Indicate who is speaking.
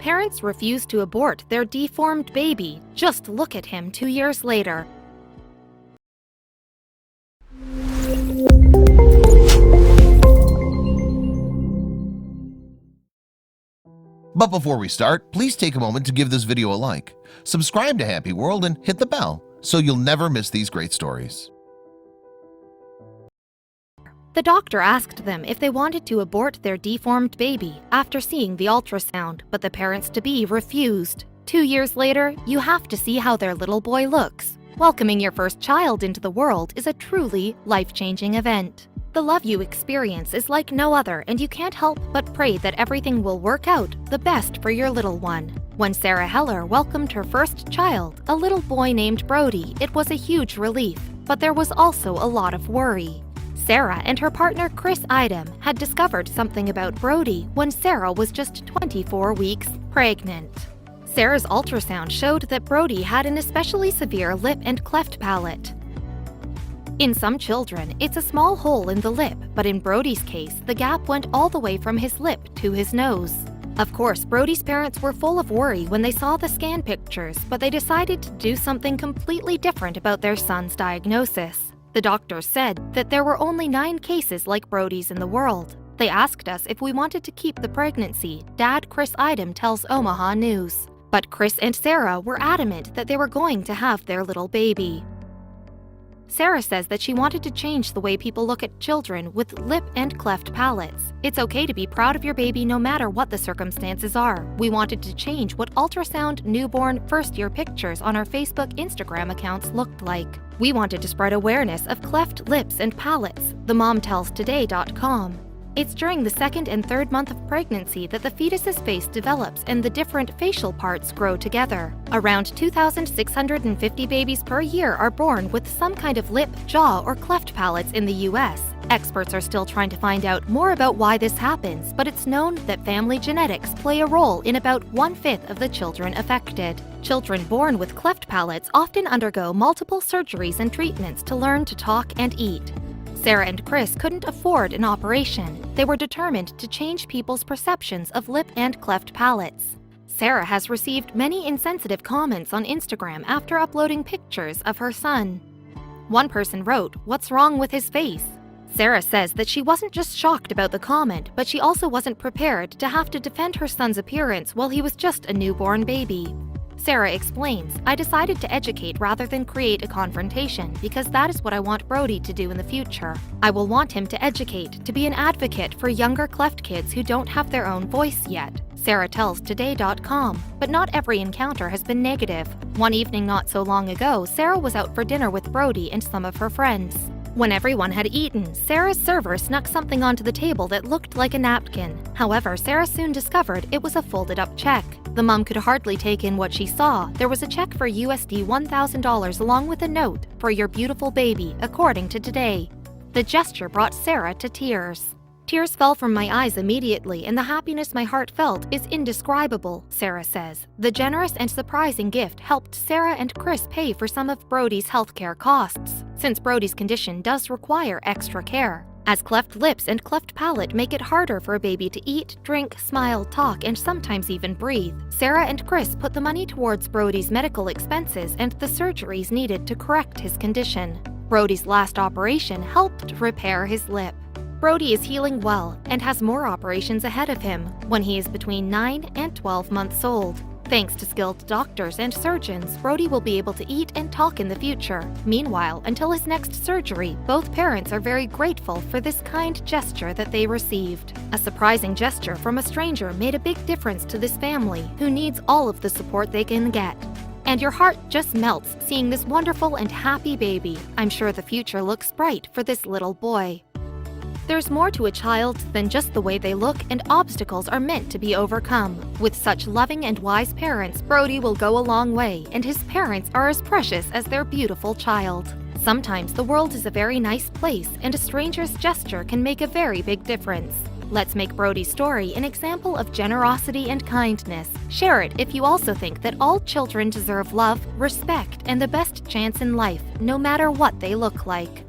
Speaker 1: Parents refuse to abort their deformed baby. Just look at him 2 years later.
Speaker 2: But before we start, please take a moment to give this video a like, subscribe to HappyWorld, and hit the bell so you'll never miss these great stories.
Speaker 1: The doctor asked them if they wanted to abort their deformed baby after seeing the ultrasound, but the parents-to-be refused. 2 years later, you have to see how their little boy looks. Welcoming your first child into the world is a truly life-changing event. The love you experience is like no other, and you can't help but pray that everything will work out the best for your little one. When Sarah Heller welcomed her first child, a little boy named Brody, it was a huge relief, but there was also a lot of worry. Sarah and her partner Chris Idem had discovered something about Brody when Sarah was just 24 weeks pregnant. Sarah's ultrasound showed that Brody had an especially severe lip and cleft palate. In some children, it's a small hole in the lip, but in Brody's case, the gap went all the way from his lip to his nose. Of course, Brody's parents were full of worry when they saw the scan pictures, but they decided to do something completely different about their son's diagnosis. The doctors said that there were only 9 cases like Brody's in the world. They asked us if we wanted to keep the pregnancy, Dad Chris Idem tells Omaha News. But Chris and Sarah were adamant that they were going to have their little baby. Sarah says that she wanted to change the way people look at children with lip and cleft palates. It's okay to be proud of your baby no matter what the circumstances are. We wanted to change what ultrasound, newborn, first-year pictures on our Facebook, Instagram accounts looked like. We wanted to spread awareness of cleft lips and palates, the mom tells today.com. It's during the 2nd and 3rd month of pregnancy that the fetus's face develops and the different facial parts grow together. Around 2,650 babies per year are born with some kind of lip, jaw, or cleft palates in the US. Experts are still trying to find out more about why this happens, but it's known that family genetics play a role in about 1/5 of the children affected. Children born with cleft palates often undergo multiple surgeries and treatments to learn to talk and eat. Sarah and Chris couldn't afford an operation. They were determined to change people's perceptions of lip and cleft palates. Sarah has received many insensitive comments on Instagram after uploading pictures of her son. One person wrote, "What's wrong with his face?" Sarah says that she wasn't just shocked about the comment, but she also wasn't prepared to have to defend her son's appearance while he was just a newborn baby. Sarah explains, "I decided to educate rather than create a confrontation because that is what I want Brody to do in the future. I will want him to educate, to be an advocate for younger cleft kids who don't have their own voice yet," Sarah tells today.com. But not every encounter has been negative. One evening not so long ago, Sarah was out for dinner with Brody and some of her friends. When everyone had eaten, Sarah's server snuck something onto the table that looked like a napkin. However, Sarah soon discovered it was a folded-up check. The mom could hardly take in what she saw. There was a check for USD $1,000 along with a note, "For your beautiful baby," according to Today. The gesture brought Sarah to tears. "Tears fell from my eyes immediately, and the happiness my heart felt is indescribable," Sarah says. The generous and surprising gift helped Sarah and Chris pay for some of Brody's healthcare costs, since Brody's condition does require extra care, as cleft lips and cleft palate make it harder for a baby to eat, drink, smile, talk, and sometimes even breathe. Sarah and Chris put the money towards Brody's medical expenses and the surgeries needed to correct his condition. Brody's last operation helped repair his lip. Brody is healing well and has more operations ahead of him when he is between 9 and 12 months old. Thanks to skilled doctors and surgeons, Brody will be able to eat and talk in the future. Meanwhile, until his next surgery, both parents are very grateful for this kind gesture that they received. A surprising gesture from a stranger made a big difference to this family, who needs all of the support they can get. And your heart just melts seeing this wonderful and happy baby. I'm sure the future looks bright for this little boy. There's more to a child than just the way they look, and obstacles are meant to be overcome. With such loving and wise parents, Brody will go a long way, and his parents are as precious as their beautiful child. Sometimes the world is a very nice place, and a stranger's gesture can make a very big difference. Let's make Brody's story an example of generosity and kindness. Share it if you also think that all children deserve love, respect, and the best chance in life, no matter what they look like.